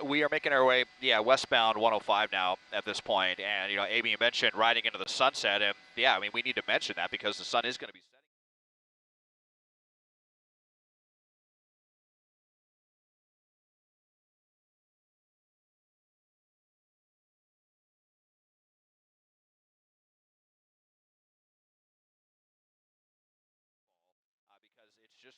We are making our way, yeah, westbound 105 now at this point, and Amy mentioned riding into the sunset, and yeah, I mean we need to mention that because the sun is going to be setting. Because it's just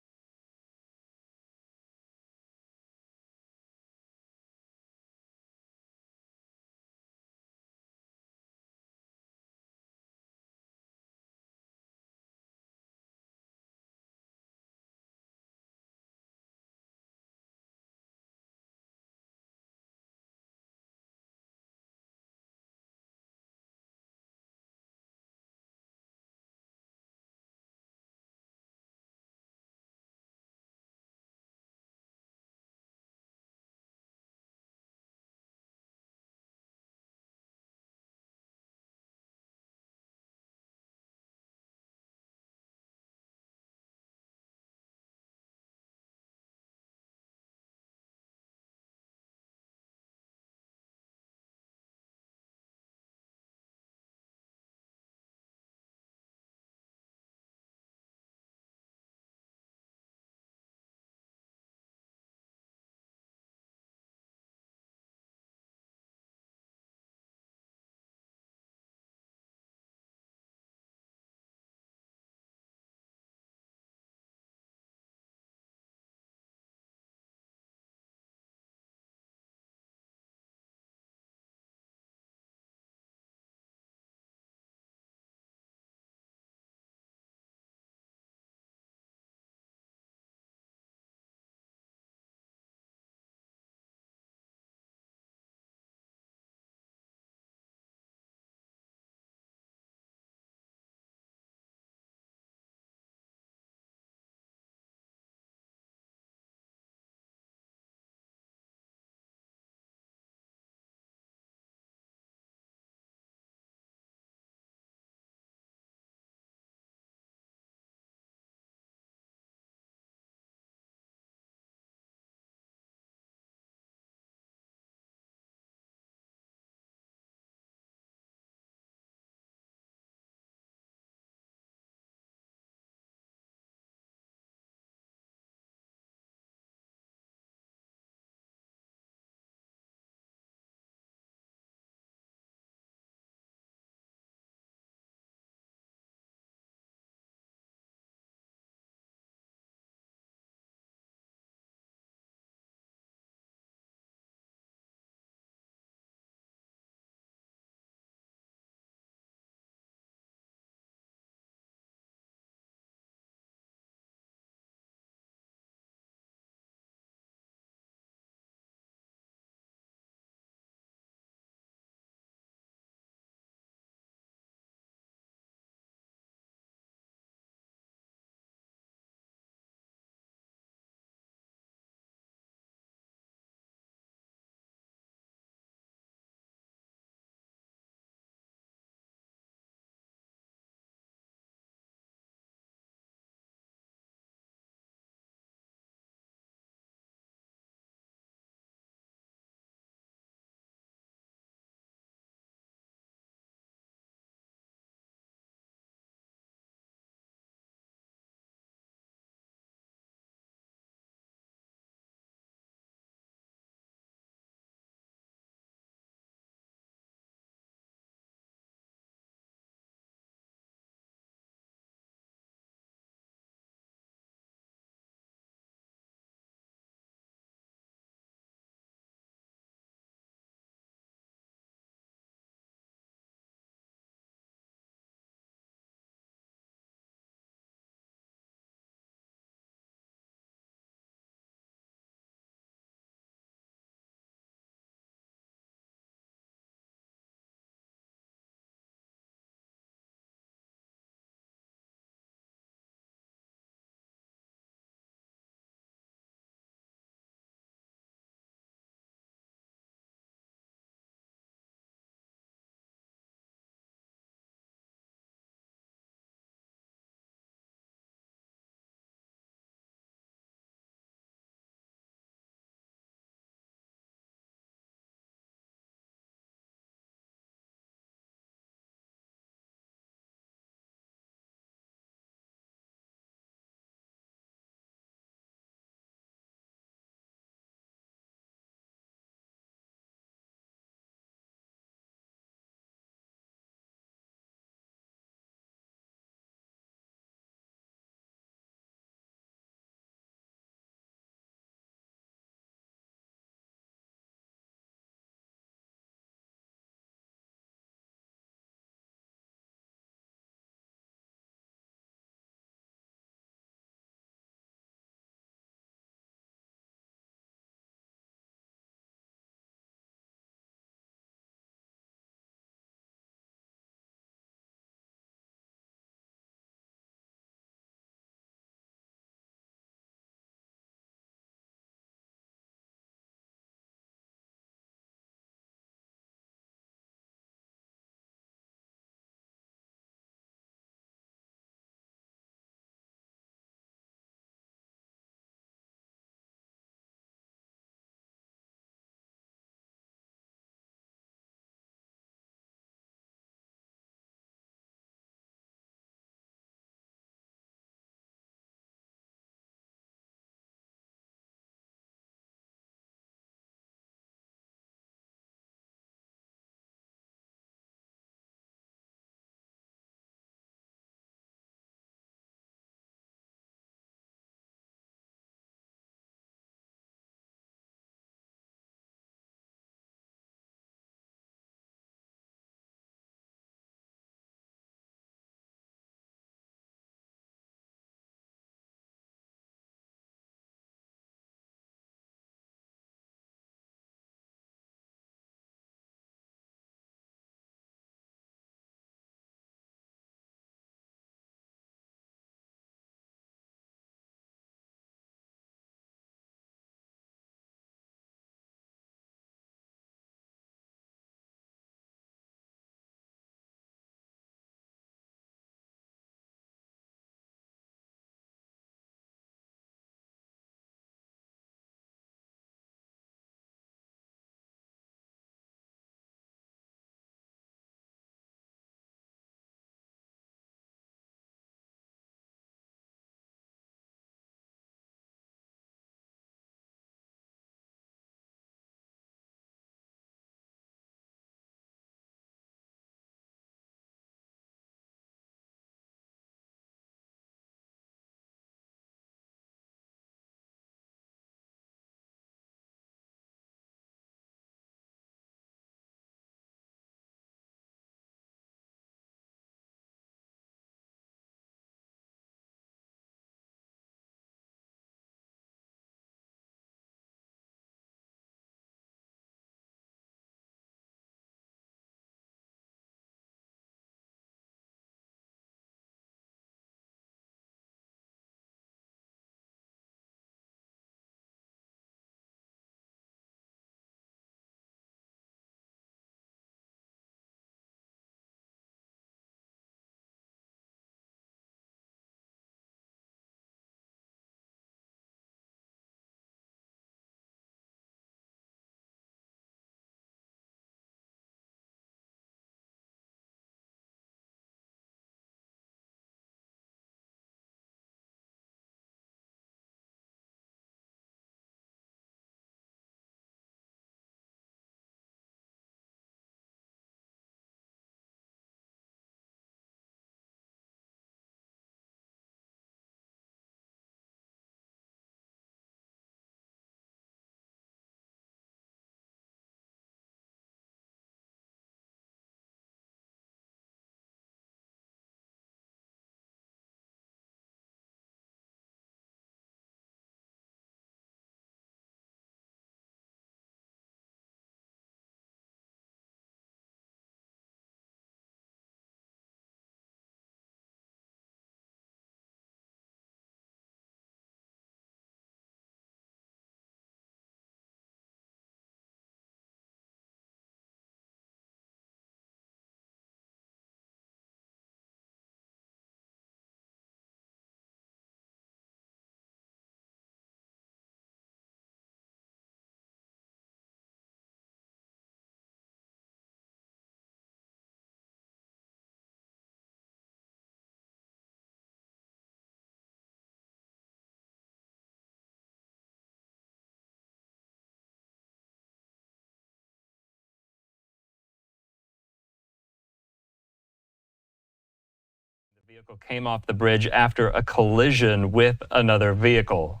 vehicle came off the bridge after a collision with another vehicle.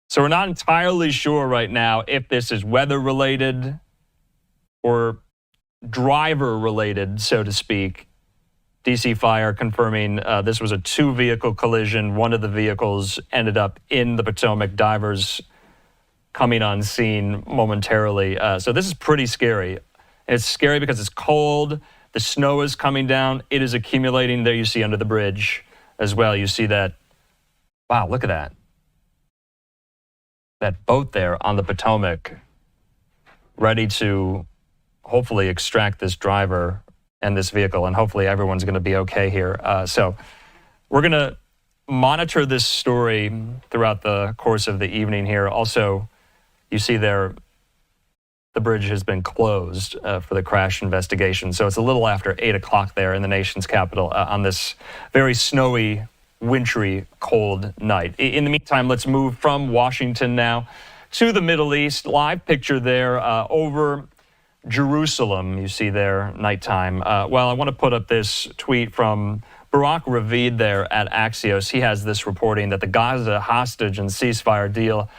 So we're not entirely sure right now if this is weather-related or driver-related, so to speak. DC Fire confirming this was a two-vehicle collision. One of the vehicles ended up in the Potomac. Divers coming on scene momentarily. So this is pretty scary. It's scary because it's cold. The snow is coming down. It is accumulating. There you see under the bridge as well. You see that. Wow, look at that. That boat there on the Potomac, ready to hopefully extract this driver and this vehicle, and hopefully everyone's going to be okay here. So we're going to monitor this story throughout the course of the evening here. Also, you see there, the bridge has been closed for the crash investigation. So it's a little after 8 o'clock there in the nation's capital on this very snowy, wintry, cold night. In the meantime, let's move from Washington now to the Middle East. Live picture there over Jerusalem, you see there, nighttime. Well, I want to put up this tweet from Barak Ravid there at Axios. He has this reporting that the Gaza hostage and ceasefire deal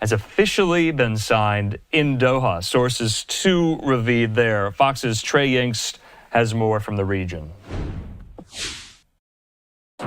has officially been signed in Doha. Sources to Ravid there. Fox's Trey Yingst has more from the region.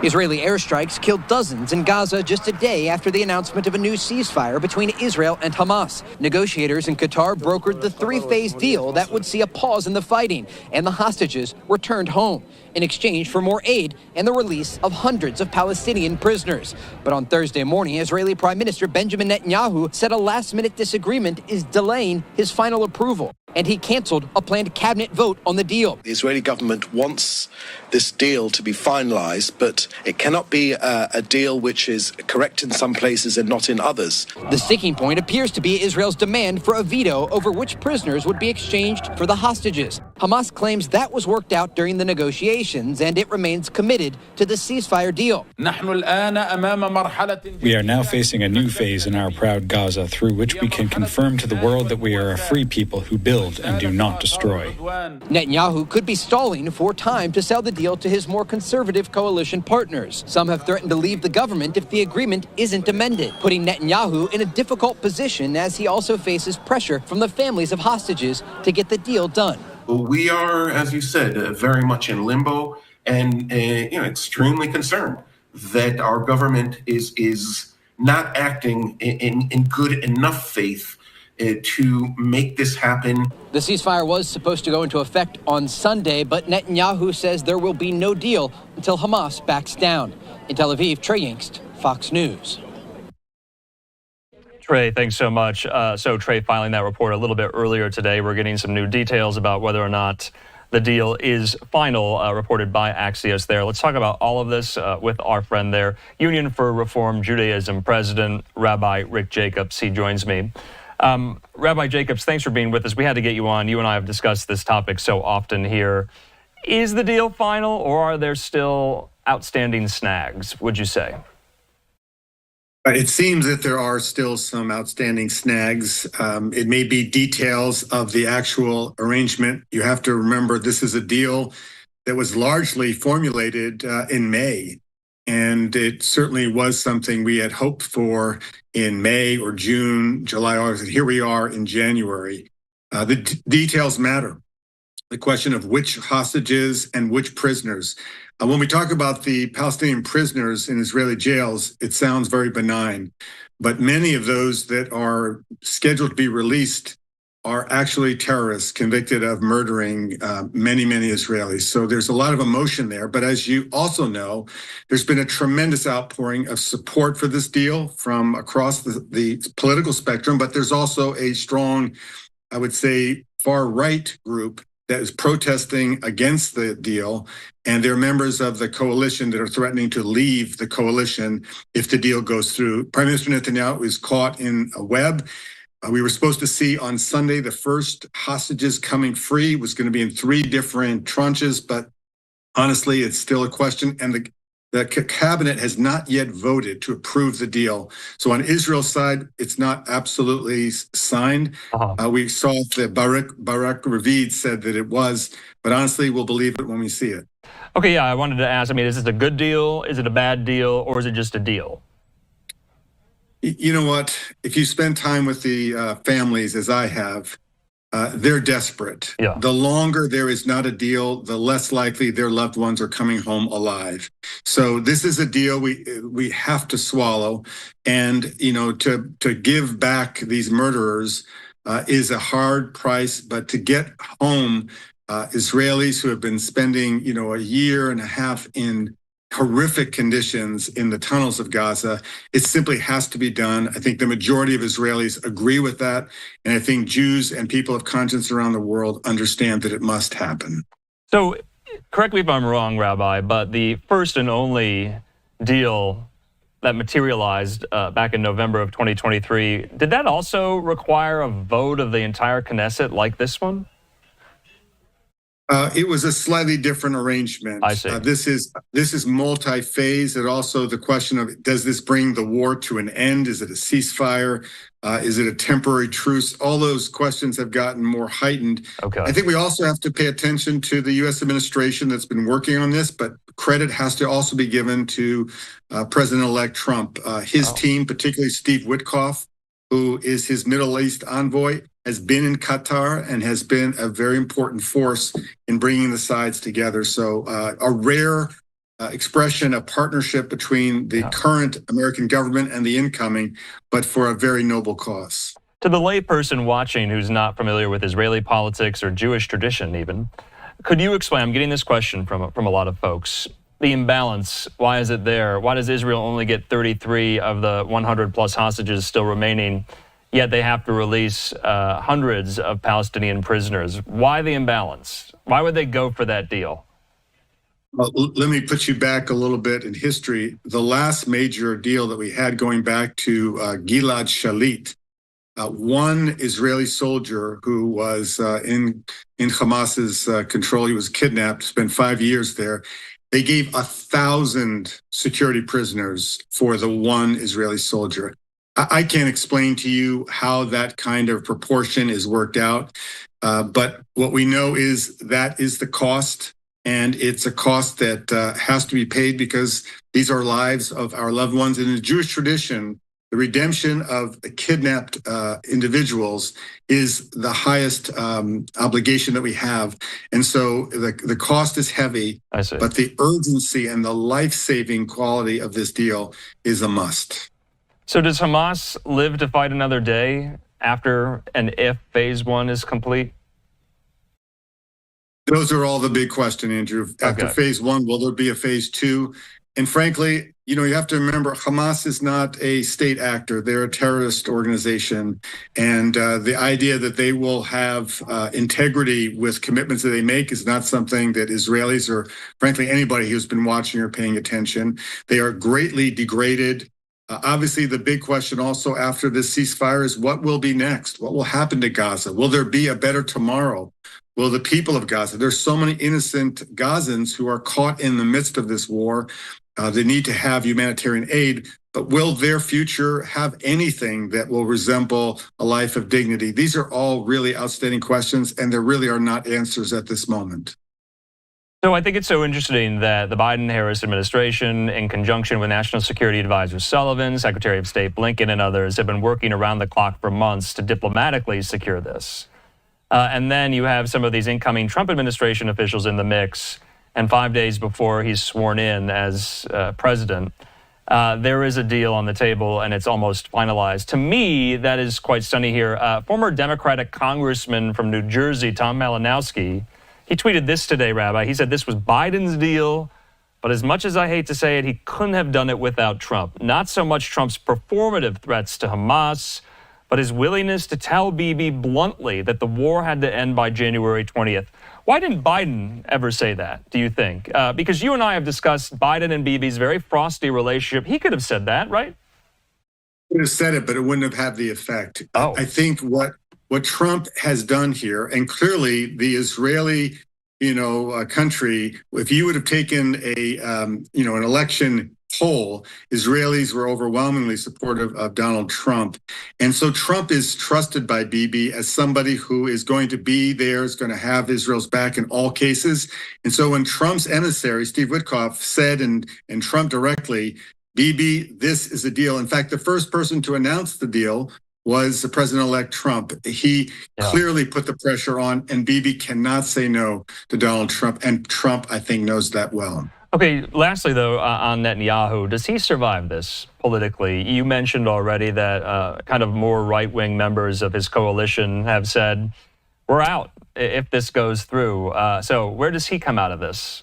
Israeli airstrikes killed dozens in Gaza just a day after the announcement of a new ceasefire between Israel and Hamas. Negotiators in Qatar brokered the three-phase deal that would see a pause in the fighting and the hostages returned home in exchange for more aid and the release of hundreds of Palestinian prisoners. But on Thursday morning, Israeli Prime Minister Benjamin Netanyahu said a last-minute disagreement is delaying his final approval, and he canceled a planned cabinet vote on the deal. The Israeli government wants this deal to be finalized, but it cannot be a deal which is correct in some places and not in others. The sticking point appears to be Israel's demand for a veto over which prisoners would be exchanged for the hostages. Hamas claims that was worked out during the negotiations, and it remains committed to the ceasefire deal. We are now facing a new phase in our proud Gaza, through which we can confirm to the world that we are a free people who build and do not destroy. Netanyahu could be stalling for time to sell the deal to his more conservative coalition partners. Some have threatened to leave the government if the agreement isn't amended, putting Netanyahu in a difficult position as he also faces pressure from the families of hostages to get the deal done. We are, as you said, very much in limbo and extremely concerned that our government is not acting in good enough faith to make this happen. The ceasefire was supposed to go into effect on Sunday, but Netanyahu says there will be no deal until Hamas backs down. In Tel Aviv, Trey Yingst, Fox News. Trey, thanks so much. So Trey filing that report a little bit earlier today. We're getting some new details about whether or not the deal is final, reported by Axios there. Let's talk about all of this with our friend there, Union for Reform Judaism President, Rabbi Rick Jacobs. He joins me. Rabbi Jacobs, thanks for being with us. We had to get you on. You and I have discussed this topic so often here. Is the deal final, or are there still outstanding snags, would you say? It seems that there are still some outstanding snags. It may be details of the actual arrangement. You have to remember this is a deal that was largely formulated in May. And it certainly was something we had hoped for in May or June, July, August. And here we are in January. The details matter. The question of which hostages and which prisoners. When we talk about the Palestinian prisoners in Israeli jails, it sounds very benign. But many of those that are scheduled to be released are actually terrorists convicted of murdering many, many Israelis. So there's a lot of emotion there. But as you also know, there's been a tremendous outpouring of support for this deal from across the political spectrum. But there's also a strong, I would say, far-right group that is protesting against the deal. And they're members of the coalition that are threatening to leave the coalition if the deal goes through. Prime Minister Netanyahu is caught in a web. We were supposed to see on Sunday the first hostages coming free. It was going to be in 3 different tranches, but honestly, it's still a question. And The cabinet has not yet voted to approve the deal. So on Israel's side, it's not absolutely signed. We saw that Barak Ravid said that it was, but honestly, we'll believe it when we see it. Okay, yeah, I wanted to ask, I mean, is this a good deal? Is it a bad deal? Or is it just a deal? You know what? If you spend time with the families, as I have, they're desperate. Yeah. The longer there is not a deal, the less likely their loved ones are coming home alive. So this is a deal we have to swallow, and to give back these murderers is a hard price. But to get home Israelis who have been spending a year and a half in horrific conditions in the tunnels of Gaza, it simply has to be done. I think the majority of Israelis agree with that. And I think Jews and people of conscience around the world understand that it must happen. So correct me if I'm wrong, Rabbi, but the first and only deal that materialized back in November of 2023, did that also require a vote of the entire Knesset like this one? It was a slightly different arrangement. I see. This is multi-phase. And also the question of, does this bring the war to an end? Is it a ceasefire? Is it a temporary truce? All those questions have gotten more heightened. Okay. I think we also have to pay attention to the U.S. administration that's been working on this, but credit has to also be given to President-elect Trump. His team, particularly Steve Witkoff, who is his Middle East envoy, has been in Qatar and has been a very important force in bringing the sides together. So a rare expression of partnership between the current American government and the incoming, but for a very noble cause. To the layperson watching who's not familiar with Israeli politics or Jewish tradition even, could you explain, I'm getting this question from a lot of folks, the imbalance, why is it there? Why does Israel only get 33 of the 100 plus hostages still remaining, yet they have to release hundreds of Palestinian prisoners? Why the imbalance? Why would they go for that deal? Well, let me put you back a little bit in history. The last major deal that we had going back to Gilad Shalit, one Israeli soldier who was in Hamas's control, he was kidnapped, spent 5 years there. They gave 1,000 security prisoners for the one Israeli soldier. I can't explain to you how that kind of proportion is worked out, but what we know is that is the cost, and it's a cost that has to be paid because these are lives of our loved ones. In the Jewish tradition, the redemption of kidnapped individuals is the highest obligation that we have. And so the cost is heavy, but the urgency and the life-saving quality of this deal is a must. So does Hamas live to fight another day after and if phase one is complete? Those are all the big questions, Andrew. After phase one, will there be a phase two? And frankly, you have to remember, Hamas is not a state actor. They're a terrorist organization. And the idea that they will have integrity with commitments that they make is not something that Israelis or, frankly, anybody who's been watching or paying attention. They are greatly degraded. Obviously, the big question also after this ceasefire is what will be next? What will happen to Gaza? Will there be a better tomorrow? Will the people of Gaza, there's so many innocent Gazans who are caught in the midst of this war. They need to have humanitarian aid, but will their future have anything that will resemble a life of dignity? These are all really outstanding questions, and there really are not answers at this moment. So I think it's so interesting that the Biden-Harris administration, in conjunction with National Security Advisor Sullivan, Secretary of State Blinken, and others, have been working around the clock for months to diplomatically secure this. And then you have some of these incoming Trump administration officials in the mix, and 5 days before he's sworn in as president, there is a deal on the table, and it's almost finalized. To me, that is quite stunning here. Former Democratic Congressman from New Jersey, Tom Malinowski, he tweeted this today, Rabbi. He said this was Biden's deal, but as much as I hate to say it, he couldn't have done it without Trump. Not so much Trump's performative threats to Hamas, but his willingness to tell Bibi bluntly that the war had to end by January 20th. Why didn't Biden ever say that, do you think? Because you and I have discussed Biden and Bibi's very frosty relationship. He could have said that, right? He could have said it, but it wouldn't have had the effect. I think what Trump has done here, and clearly the Israeli, country, if you would have taken an election poll, Israelis were overwhelmingly supportive of Donald Trump. And so Trump is trusted by Bibi as somebody who is going to be there, is going to have Israel's back in all cases. And so when Trump's emissary, Steve Witkoff, said, and Trump directly, Bibi, this is a deal. In fact, the first person to announce the deal was the President-elect Trump. He clearly put the pressure on, and Bibi cannot say no to Donald Trump. And Trump, I think, knows that well. Okay, lastly, though, on Netanyahu, does he survive this politically? You mentioned already that kind of more right-wing members of his coalition have said, we're out if this goes through. So where does he come out of this?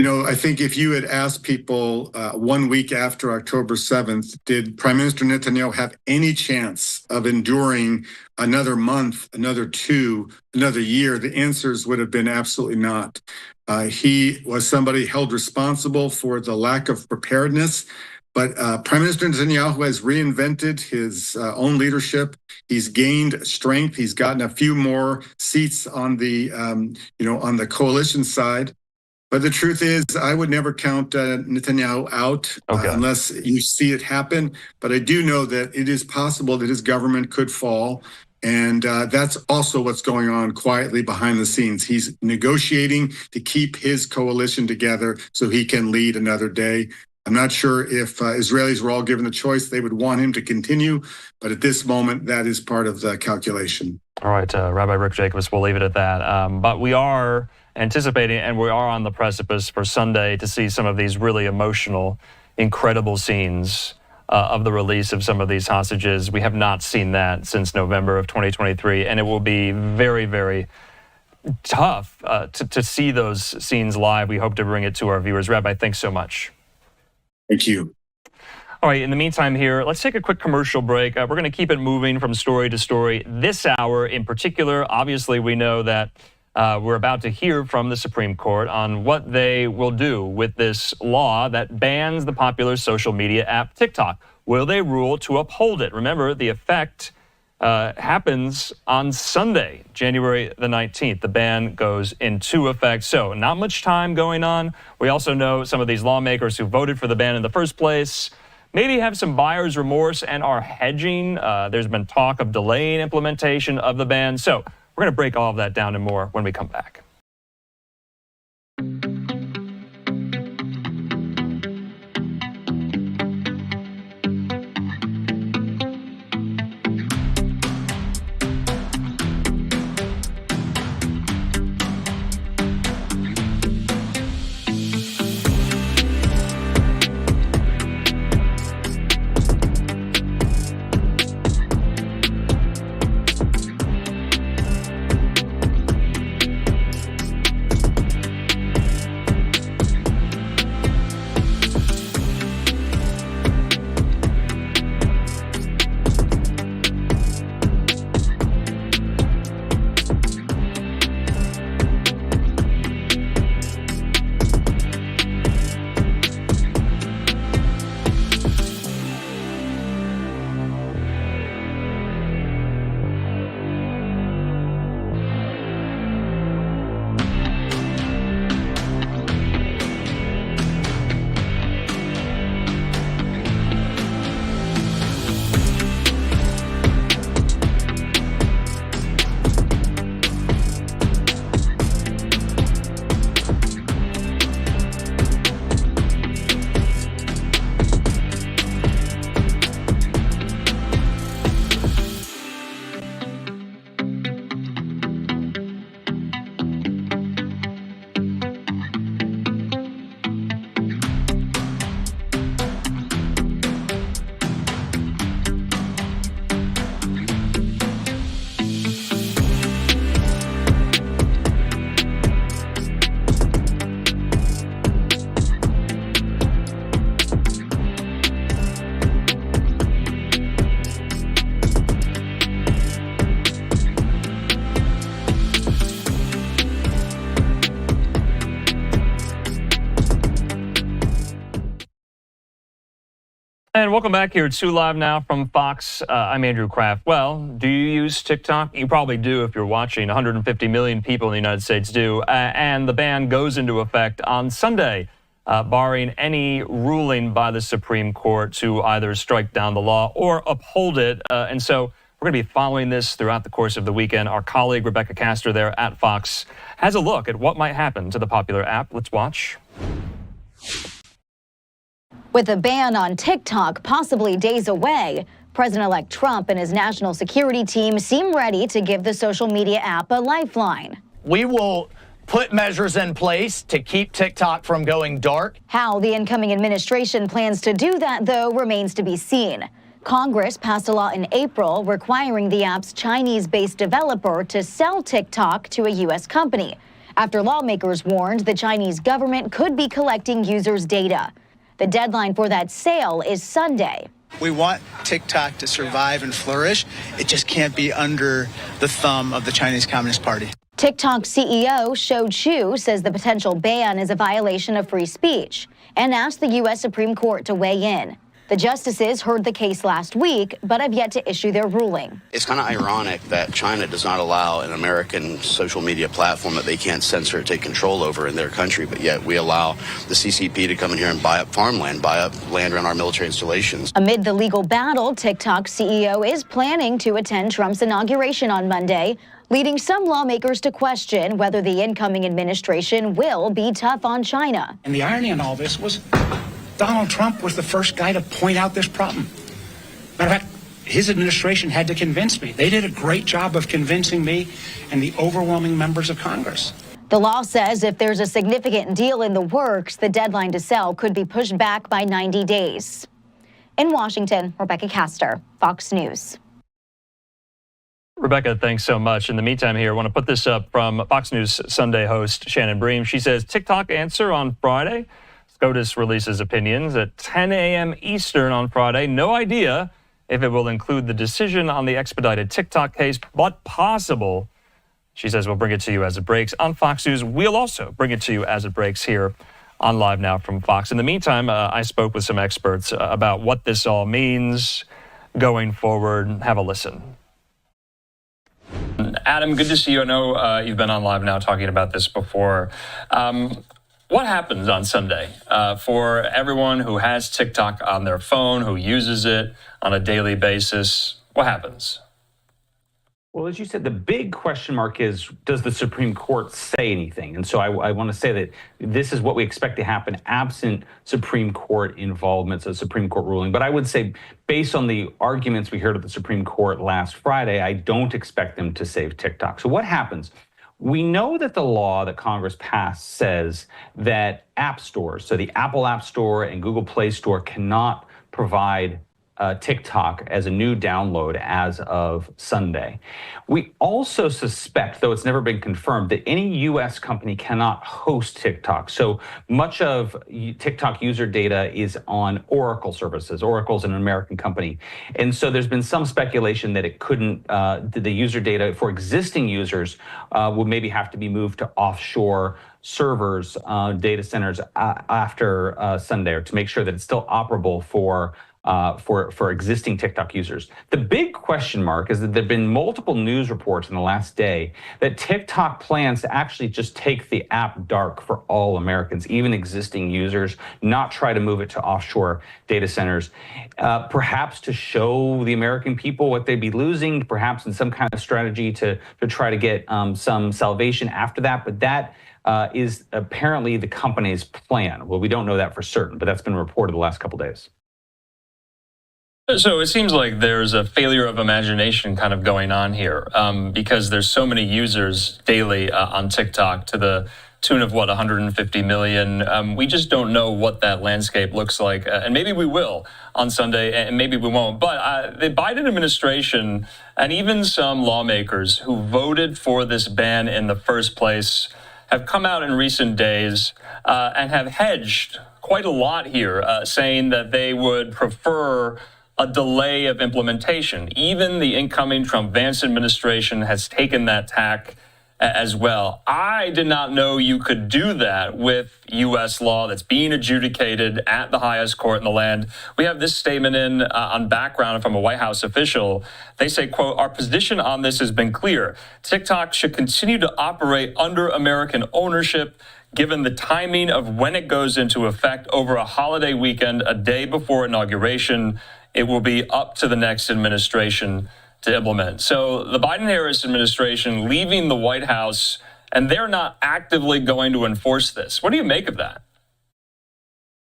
I think if you had asked people 1 week after October 7th, did Prime Minister Netanyahu have any chance of enduring another month, another 2, another year, the answers would have been absolutely not. He was somebody held responsible for the lack of preparedness. But Prime Minister Netanyahu has reinvented his own leadership. He's gained strength. He's gotten a few more seats on the, on the coalition side. But the truth is, I would never count Netanyahu out unless you see it happen. But I do know that it is possible that his government could fall. And that's also what's going on quietly behind the scenes. He's negotiating to keep his coalition together so he can lead another day. I'm not sure if Israelis were all given the choice, they would want him to continue. But at this moment, that is part of the calculation. All right, Rabbi Rick Jacobs, we'll leave it at that. But we are anticipating, and we are on the precipice for Sunday to see some of these really emotional, incredible scenes of the release of some of these hostages. We have not seen that since November of 2023, and it will be very, very tough to see those scenes live. We hope to bring it to our viewers. Rabbi, thanks so much. Thank you. All right, in the meantime here, let's take a quick commercial break. We're going to keep it moving from story to story. This hour in particular, obviously we know that we're about to hear from the Supreme Court on what they will do with this law that bans the popular social media app TikTok. Will they rule to uphold it? Remember, the effect happens on Sunday, January the 19th. The ban goes into effect. So not much time going on. We also know some of these lawmakers who voted for the ban in the first place maybe have some buyer's remorse and are hedging. There's been talk of delaying implementation of the ban. So we're going to break all of that down and more when we come back. And welcome back here to Live Now from Fox. I'm Andrew Kraft. Well, do you use TikTok? You probably do if you're watching. 150 million people in the United States do. And the ban goes into effect on Sunday, barring any ruling by the Supreme Court to either strike down the law or uphold it. And so we're going to be following this throughout the course of the weekend. Our colleague Rebecca Castor there at Fox has a look at what might happen to the popular app. Let's watch. With a ban on TikTok possibly days away, President-elect Trump and his national security team seem ready to give the social media app a lifeline. We will put measures in place to keep TikTok from going dark. How the incoming administration plans to do that, though, remains to be seen. Congress passed a law in April requiring the app's Chinese-based developer to sell TikTok to a U.S. company, after lawmakers warned the Chinese government could be collecting users' data. The deadline for that sale is Sunday. We want TikTok to survive and flourish. It just can't be under the thumb of the Chinese Communist Party. TikTok CEO Shou Chew says the potential ban is a violation of free speech and asked the U.S. Supreme Court to weigh in. The justices heard the case last week, but have yet to issue their ruling. It's kind of ironic that China does not allow an American social media platform that they can't censor or take control over in their country, but yet we allow the CCP to come in here and buy up farmland, buy up land around our military installations. Amid the legal battle, TikTok CEO is planning to attend Trump's inauguration on Monday, leading some lawmakers to question whether the incoming administration will be tough on China. And the irony in all this was Donald Trump was the first guy to point out this problem. Matter of fact, his administration had to convince me. They did a great job of convincing me and the overwhelming members of Congress. The law says if there's a significant deal in the works, the deadline to sell could be pushed back by 90 days. In Washington, Rebecca Castor, Fox News. Rebecca, thanks so much. In the meantime here, I want to put this up from Fox News Sunday host Shannon Bream. She says, TikTok answer on Friday. SCOTUS releases opinions at 10 a.m. Eastern on Friday. No idea if it will include the decision on the expedited TikTok case, but possible. She says we'll bring it to you as it breaks on Fox News. We'll also bring it to you as it breaks here on Live Now from Fox. In the meantime, I spoke with some experts about what this all means going forward. Have a listen. Adam, good to see you. I know you've been on Live Now talking about this before. What happens on Sunday for everyone who has TikTok on their phone, who uses it on a daily basis? What happens? Well, as you said, the big question mark is, does the Supreme Court say anything? And so I want to say that this is what we expect to happen absent Supreme Court involvement, so Supreme Court ruling. But I would say, based on the arguments we heard at the Supreme Court last Friday, I don't expect them to save TikTok. So what happens? We know that the law that Congress passed says that app stores, so the Apple App Store and Google Play Store, cannot provide TikTok as a new download as of Sunday. We also suspect, though it's never been confirmed, that any U.S. company cannot host TikTok. So much of TikTok user data is on Oracle services. Oracle's an American company. And so there's been some speculation that it couldn't, the user data for existing users would maybe have to be moved to offshore servers, data centers after Sunday, or to make sure that it's still operable for existing TikTok users. The big question mark is that there have been multiple news reports in the last day that TikTok plans to actually just take the app dark for all Americans, even existing users, not try to move it to offshore data centers, perhaps to show the American people what they'd be losing, perhaps in some kind of strategy to try to get some salvation after that. But that is apparently the company's plan. Well, we don't know that for certain, but that's been reported the last couple days. So it seems like there's a failure of imagination kind of going on here because there's so many users daily on TikTok to the tune of, 150 million. We just don't know what that landscape looks like. And maybe we will on Sunday, and maybe we won't. But the Biden administration and even some lawmakers who voted for this ban in the first place have come out in recent days and have hedged quite a lot here, saying that they would prefer a delay of implementation. Even the incoming Trump-Vance administration has taken that tack as well. I did not know you could do that with U.S. law that's being adjudicated at the highest court in the land. We have this statement on background from a White House official. They say, quote, "Our position on this has been clear. TikTok should continue to operate under American ownership, given the timing of when it goes into effect over a holiday weekend, a day before inauguration. It will be up to the next administration to implement." So the Biden-Harris administration leaving the White House, and they're not actively going to enforce this. What do you make of that?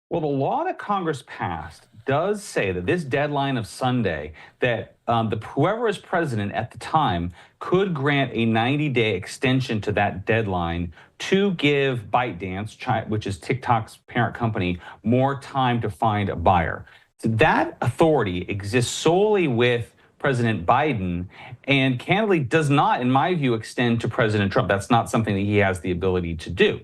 Well, the law that Congress passed does say that this deadline of Sunday, that whoever is president at the time could grant a 90-day extension to that deadline to give ByteDance, which is TikTok's parent company, more time to find a buyer. So that authority exists solely with President Biden, and candidly does not, in my view, extend to President Trump. That's not something that he has the ability to do.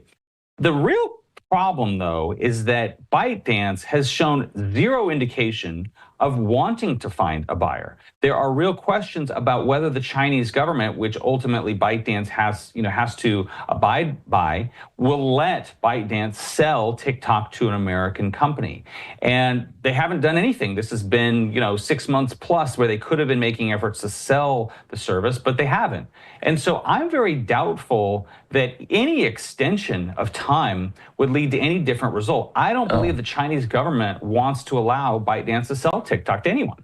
The real problem, though, is that ByteDance has shown zero indication of wanting to find a buyer. There are real questions about whether the Chinese government, which ultimately ByteDance has to abide by, will let ByteDance sell TikTok to an American company. And they haven't done anything. This has been, 6 months plus where they could have been making efforts to sell the service, but they haven't. And so I'm very doubtful that any extension of time would lead to any different result. I don't believe the Chinese government wants to allow ByteDance to sell TikTok to anyone.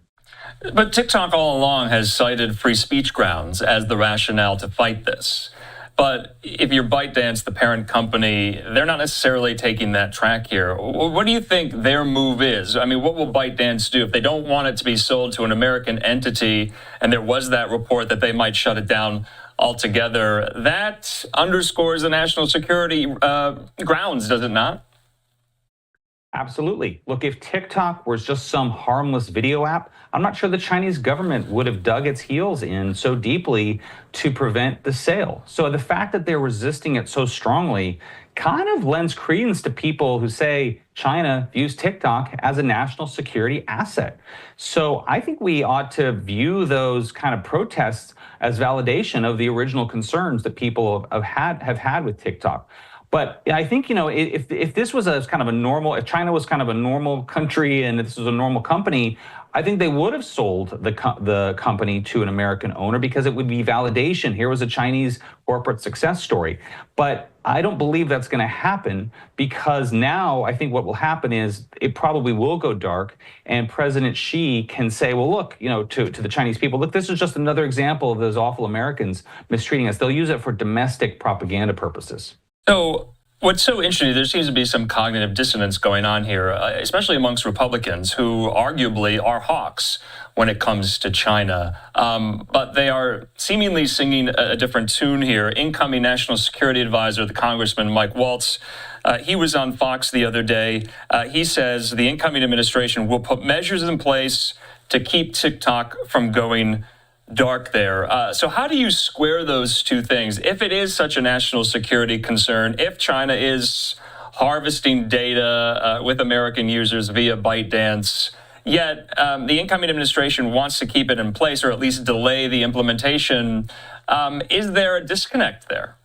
But TikTok all along has cited free speech grounds as the rationale to fight this. But if you're ByteDance, the parent company, they're not necessarily taking that track here. What do you think their move is? I mean, what will ByteDance do if they don't want it to be sold to an American entity, and there was that report that they might shut it down altogether? That underscores the national security grounds, does it not? Absolutely. Look, if TikTok was just some harmless video app, I'm not sure the Chinese government would have dug its heels in so deeply to prevent the sale. So the fact that they're resisting it so strongly kind of lends credence to people who say China views TikTok as a national security asset. So I think we ought to view those kind of protests as validation of the original concerns that people have had with TikTok. But I think, if this was if China was kind of a normal country and if this was a normal company, I think they would have sold the company to an American owner because it would be validation. Here was a Chinese corporate success story. But I don't believe that's going to happen, because now I think what will happen is it probably will go dark, and President Xi can say, well, look, to the Chinese people, look, this is just another example of those awful Americans mistreating us. They'll use it for domestic propaganda purposes. So what's so interesting, there seems to be some cognitive dissonance going on here, especially amongst Republicans who arguably are hawks when it comes to China. But they are seemingly singing a different tune here. Incoming National Security Advisor, the Congressman Mike Waltz, he was on Fox the other day. He says the incoming administration will put measures in place to keep TikTok from going dark there. So how do you square those two things? If it is such a national security concern, if China is harvesting data with American users via ByteDance, yet the incoming administration wants to keep it in place or at least delay the implementation, is there a disconnect there?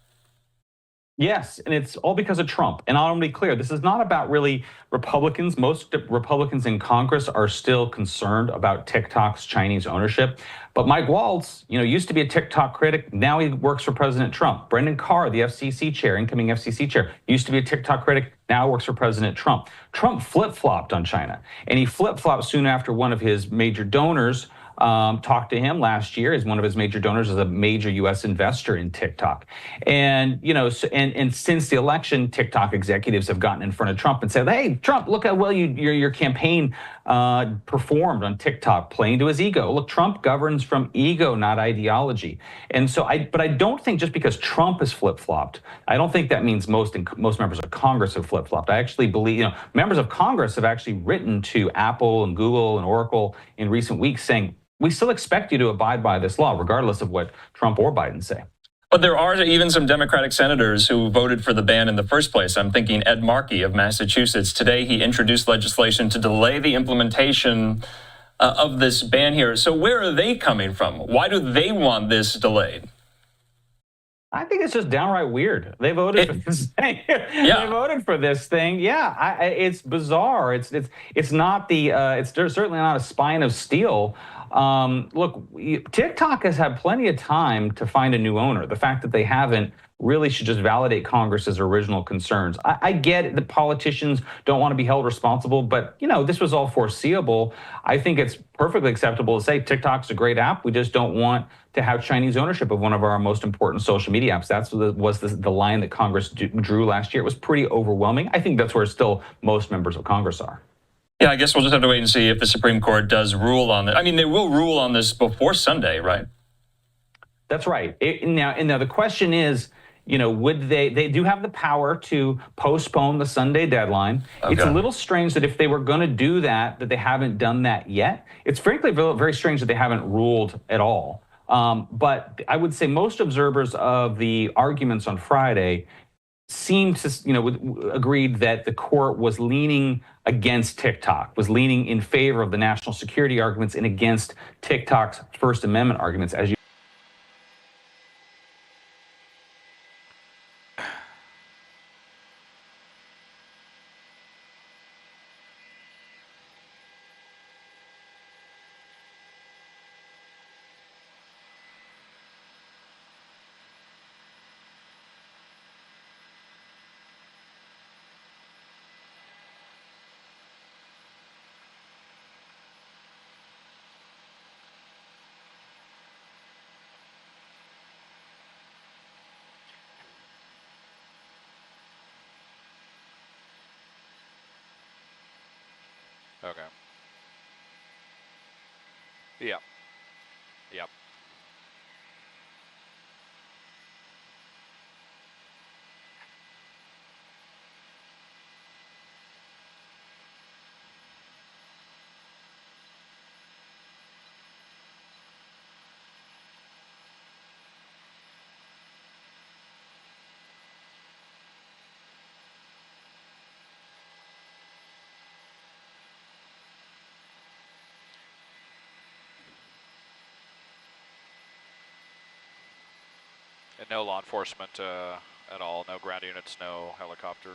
Yes, and it's all because of Trump. And I want to be clear, this is not about really Republicans. Most Republicans in Congress are still concerned about TikTok's Chinese ownership. But Mike Waltz, used to be a TikTok critic. Now he works for President Trump. Brendan Carr, the FCC chair, incoming FCC chair, used to be a TikTok critic. Now works for President Trump. Trump flip-flopped on China. And he flip-flopped soon after one of his major donors talked to him last year. As one of his major donors is a major U.S. investor in TikTok. And, and since the election, TikTok executives have gotten in front of Trump and said, hey, Trump, look how well your campaign performed on TikTok, playing to his ego. Look, Trump governs from ego, not ideology. And so but I don't think just because Trump has flip-flopped, I don't think that means most members of Congress have flip-flopped. I actually believe, members of Congress have actually written to Apple and Google and Oracle in recent weeks saying, we still expect you to abide by this law, regardless of what Trump or Biden say. But there are even some Democratic senators who voted for the ban in the first place. I'm thinking Ed Markey of Massachusetts. Today, he introduced legislation to delay the implementation of this ban here. So where are they coming from? Why do they want this delayed? I think it's just downright weird. They voted for this thing. Yeah. They voted for this thing. Yeah, it's bizarre. It's not the it's certainly not a spine of steel. Look, TikTok has had plenty of time to find a new owner. The fact that they haven't really should just validate Congress's original concerns. I get it, the politicians don't want to be held responsible, but this was all foreseeable. I think it's perfectly acceptable to say TikTok's a great app. We just don't want to have Chinese ownership of one of our most important social media apps. That's was the line that Congress drew last year. It was pretty overwhelming. I think that's where still most members of Congress are. Yeah, I guess we'll just have to wait and see if the Supreme Court does rule on it. I mean, they will rule on this before Sunday, right? That's right. Now the question is, would they do have the power to postpone the Sunday deadline? Okay. It's a little strange that if they were going to do that they haven't done that yet. It's frankly very strange that they haven't ruled at all. But I would say most observers of the arguments on Friday seemed to, agreed that the court was leaning against TikTok, was leaning in favor of the national security arguments and against TikTok's First Amendment arguments, as you. Okay. Yep. Yep. And no law enforcement at all, no ground units, no helicopter.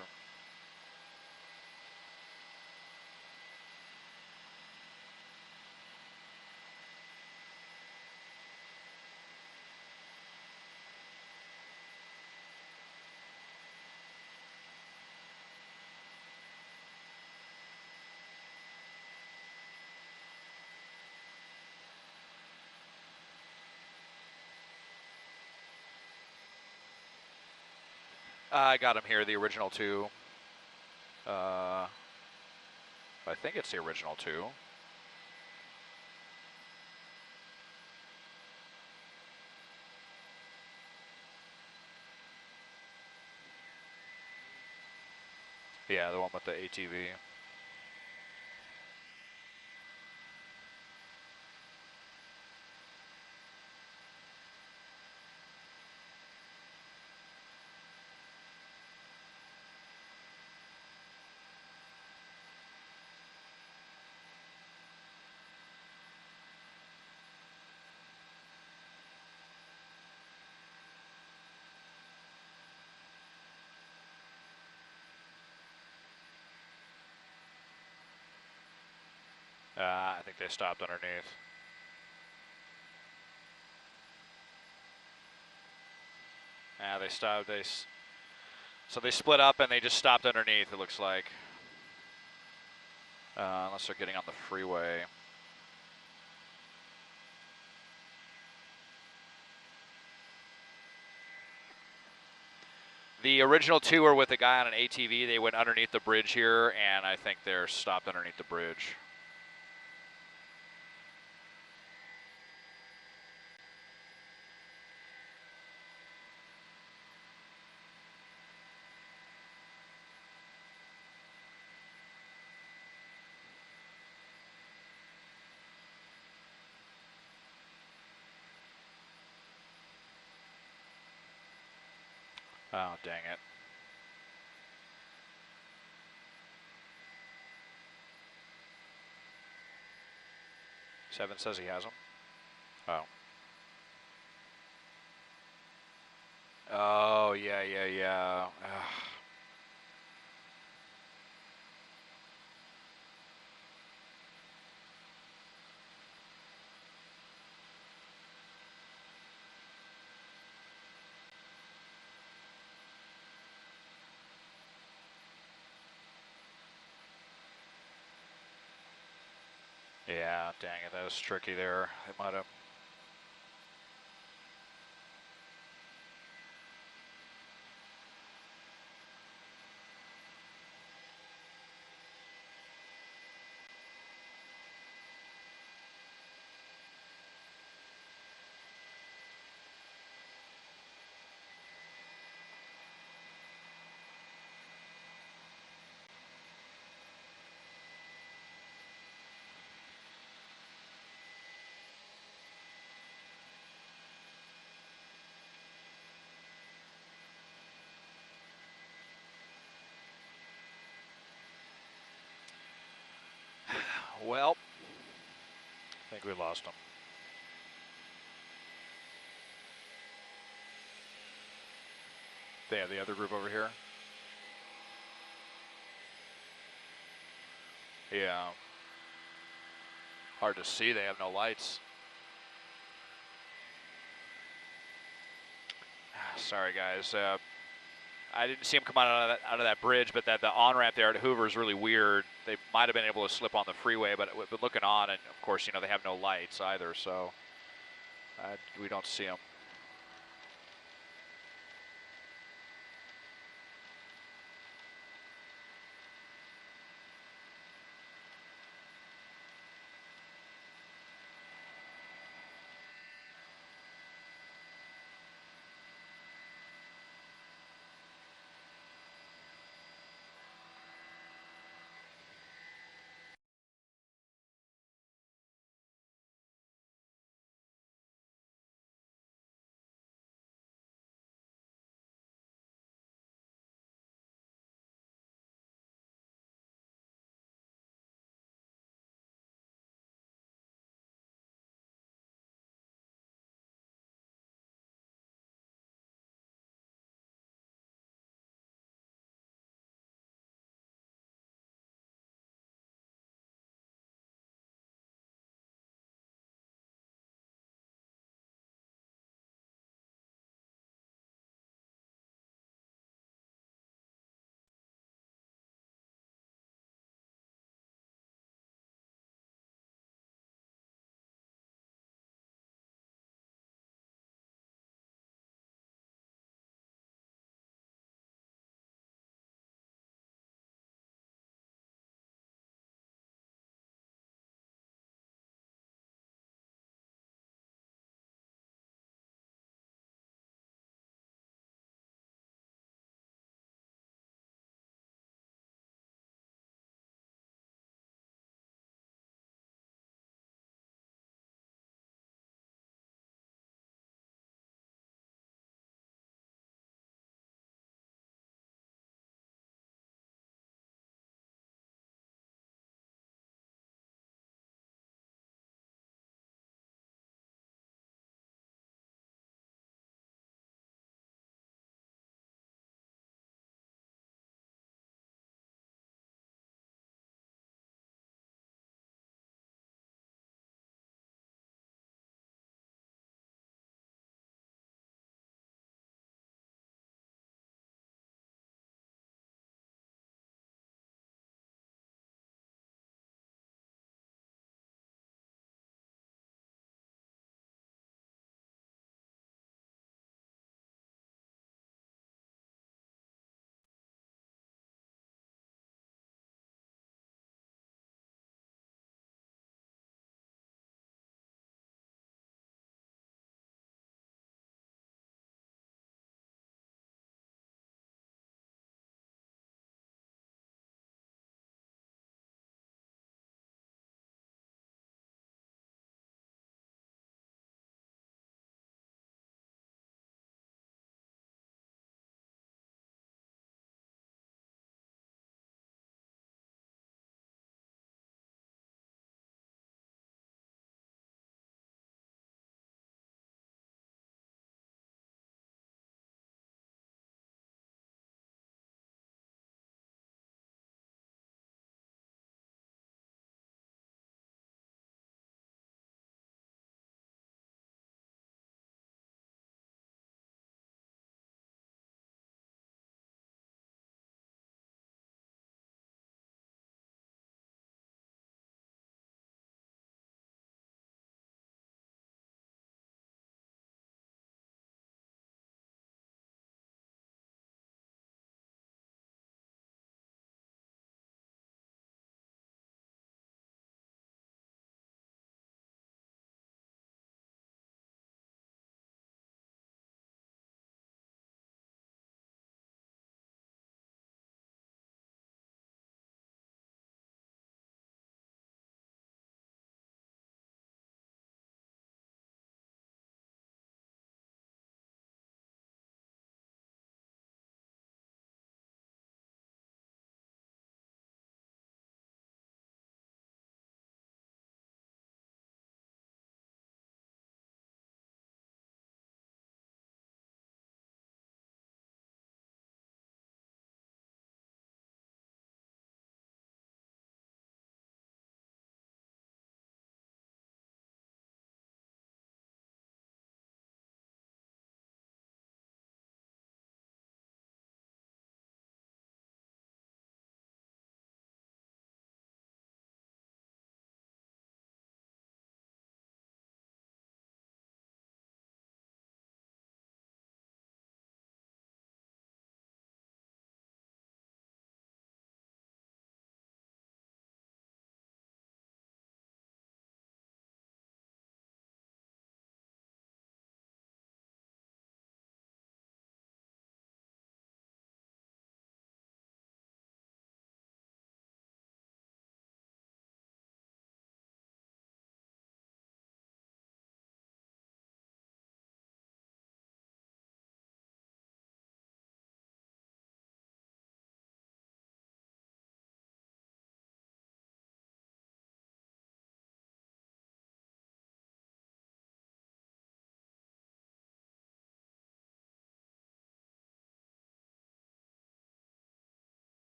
I got them here, the original two. I think it's the original two. Yeah, the one with the ATV. I think they stopped underneath. Yeah, they stopped. So they split up and they just stopped underneath, it looks like. Unless they're getting on the freeway. The original two were with a guy on an ATV. They went underneath the bridge here, and I think they're stopped underneath the bridge. Oh, dang it. Seven says he has them. Oh. Yeah. Yeah, dang it, that was tricky there. It might have. Well, I think we lost him. They have the other group over here. Yeah. Hard to see, they have no lights. Sorry, guys. I didn't see him come out of that bridge, but the on-ramp there at Hoover is really weird. They might have been able to slip on the freeway, but looking on, and of course, they have no lights either, so we don't see them.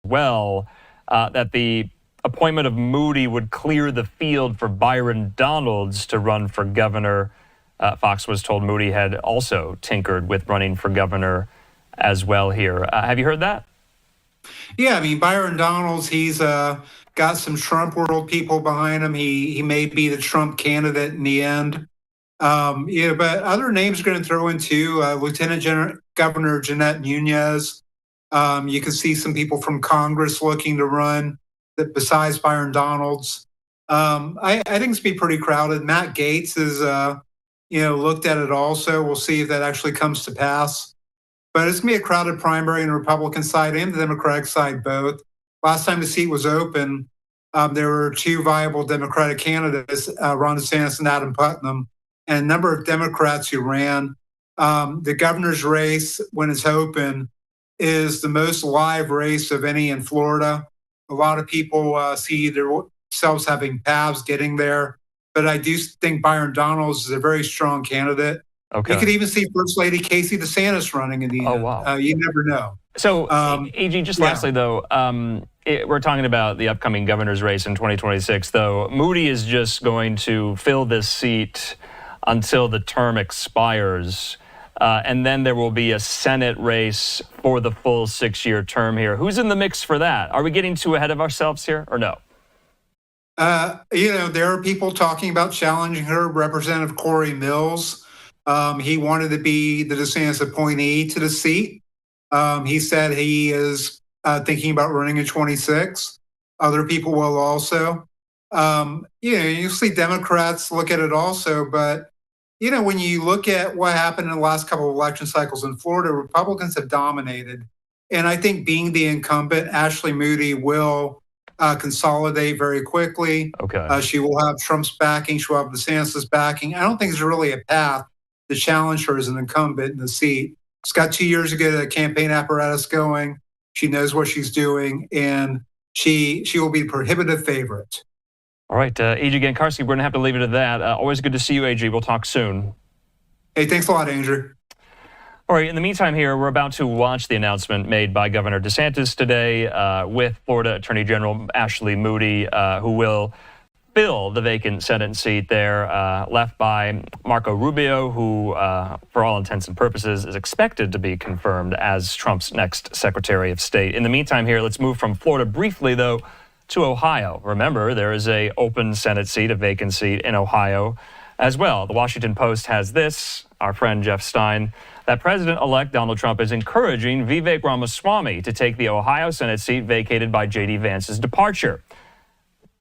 well, that the appointment of Moody would clear the field for Byron Donalds to run for governor. Fox was told Moody had also tinkered with running for governor as well here. Have you heard that? Yeah, I mean, Byron Donalds, he's got some Trump world people behind him. He may be the Trump candidate in the end. Yeah, but other names are going to throw in too. Lieutenant Governor Jeanette Nunez. You can see some people from Congress looking to run that besides Byron Donalds. I think it's be pretty crowded. Matt Gaetz is, looked at it also. We'll see if that actually comes to pass. But it's going to be a crowded primary on the Republican side and the Democratic side both. Last time the seat was open, there were two viable Democratic candidates, Ron DeSantis and Adam Putnam, and a number of Democrats who ran. The governor's race, when it's open, is the most live race of any in Florida. A lot of people see themselves having paths getting there. But I do think Byron Donalds is a very strong candidate. Okay. You could even see First Lady Casey DeSantis running in the end. Oh, wow. You never know. So, AG, just lastly, though, we're talking about the upcoming governor's race in 2026, though. Moody is just going to fill this seat until the term expires. And then there will be a Senate race for the full 6-year term here. Who's in the mix for that? Are we getting too ahead of ourselves here or no? There are people talking about challenging her. Representative Corey Mills, he wanted to be the DeSantis appointee to the seat. He said he is thinking about running in 26. Other people will also. You see Democrats look at it also, but when you look at what happened in the last couple of election cycles in Florida, Republicans have dominated. And I think being the incumbent, Ashley Moody will consolidate very quickly. Okay. She will have Trump's backing. She will have DeSantis' backing. I don't think there's really a path to challenge her as an incumbent in the seat. She's got 2 years to get a campaign apparatus going. She knows what she's doing, and she will be a prohibitive favorite. All right, A.G. Gankarski, we're going to have to leave it at that. Always good to see you, A.G. We'll talk soon. Hey, thanks a lot, Andrew. All right, in the meantime here, we're about to watch the announcement made by Governor DeSantis today with Florida Attorney General Ashley Moody, who will fill the vacant Senate seat there, left by Marco Rubio, who, for all intents and purposes, is expected to be confirmed as Trump's next Secretary of State. In the meantime here, let's move from Florida briefly, though, to Ohio. Remember, there is an open Senate seat, a vacant seat in Ohio as well. The Washington Post has this, our friend Jeff Stein, that President-elect Donald Trump is encouraging Vivek Ramaswamy to take the Ohio Senate seat vacated by J.D. Vance's departure.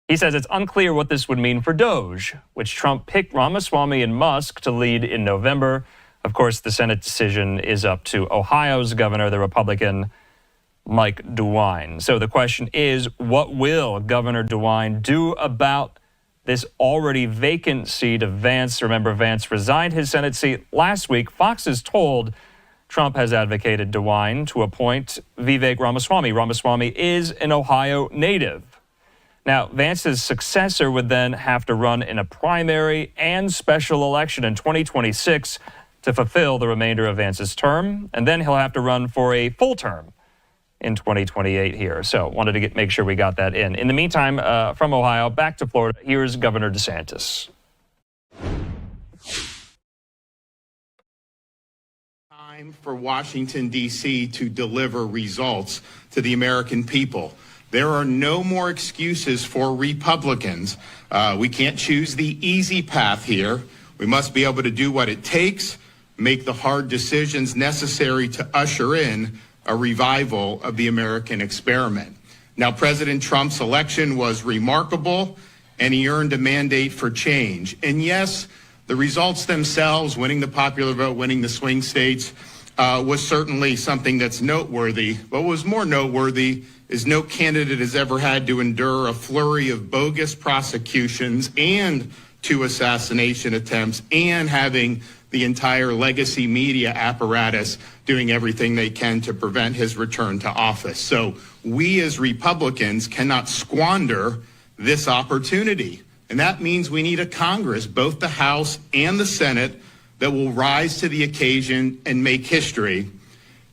He says it's unclear what this would mean for DOJ, which Trump picked Ramaswamy and Musk to lead in November. Of course, the Senate decision is up to Ohio's governor, the Republican Mike DeWine. So the question is, what will Governor DeWine do about this already vacant seat of Vance? Remember, Vance resigned his Senate seat last week. Fox is told Trump has advocated DeWine to appoint Vivek Ramaswamy. Ramaswamy is an Ohio native. Now, Vance's successor would then have to run in a primary and special election in 2026 to fulfill the remainder of Vance's term, and then he'll have to run for a full term in 2028 here. So wanted to make sure we got that in. In the meantime, from Ohio, back to Florida, here's Governor DeSantis. Time for Washington, D.C. to deliver results to the American people. There are no more excuses for Republicans. We can't choose the easy path here. We must be able to do what it takes, make the hard decisions necessary to usher in a revival of the American experiment. Now, President Trump's election was remarkable, and he earned a mandate for change. And yes, the results themselves, winning the popular vote, winning the swing states, was certainly something that's noteworthy. But what was more noteworthy is no candidate has ever had to endure a flurry of bogus prosecutions and 2 assassination attempts and having the entire legacy media apparatus doing everything they can to prevent his return to office. So we as Republicans cannot squander this opportunity. And that means we need a Congress, both the House and the Senate, that will rise to the occasion and make history.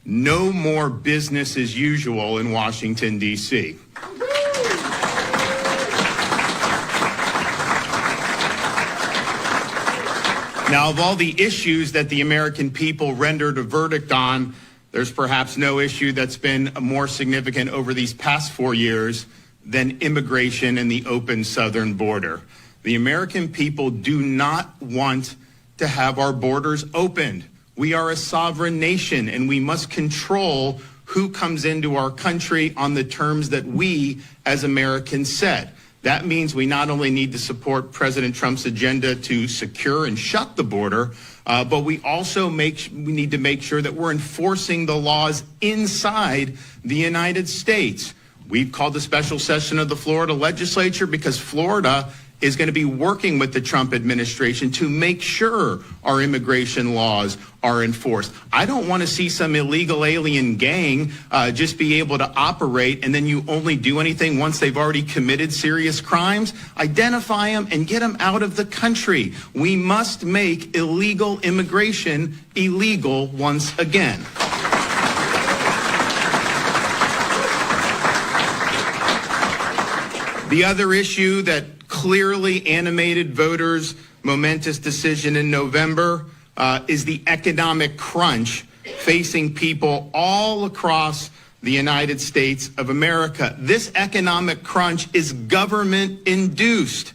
No more business as usual in Washington, D.C. Now, of all the issues that the American people rendered a verdict on, there's perhaps no issue that's been more significant over these past 4 years than immigration and the open southern border. The American people do not want to have our borders opened. We are a sovereign nation, and we must control who comes into our country on the terms that we as Americans set. That means we not only need to support President Trump's agenda to secure and shut the border, but we also need to make sure that we're enforcing the laws inside the United States. We've called a special session of the Florida legislature because Florida is going to be working with the Trump administration to make sure our immigration laws are enforced. I don't want to see some illegal alien gang just be able to operate and then you only do anything once they've already committed serious crimes. Identify them and get them out of the country. We must make illegal immigration illegal once again. The other issue that clearly animated voters' momentous decision in November is the economic crunch facing people all across the United States of America. This economic crunch is government-induced.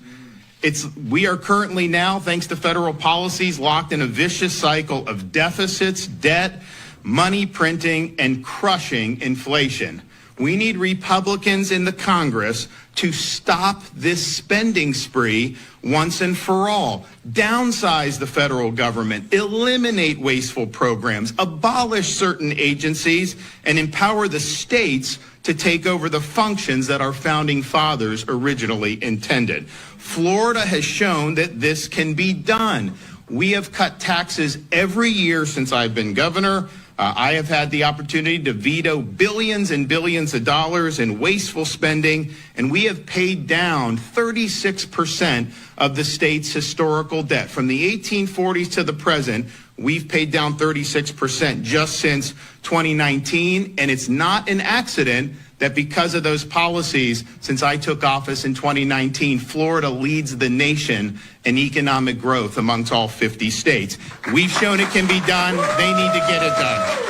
We are currently now, thanks to federal policies, locked in a vicious cycle of deficits, debt, money printing, and crushing inflation. We need Republicans in the Congress to stop this spending spree once and for all. Downsize the federal government, eliminate wasteful programs, abolish certain agencies, and empower the states to take over the functions that our founding fathers originally intended. Florida has shown that this can be done. We have cut taxes every year since I've been governor. I have had the opportunity to veto billions and billions of dollars in wasteful spending, and we have paid down 36% of the state's historical debt. From the 1840s to the present, we've paid down 36% just since 2019, and it's not an accident that because of those policies, since I took office in 2019, Florida leads the nation in economic growth amongst all 50 states. We've shown it can be done. They need to get it done.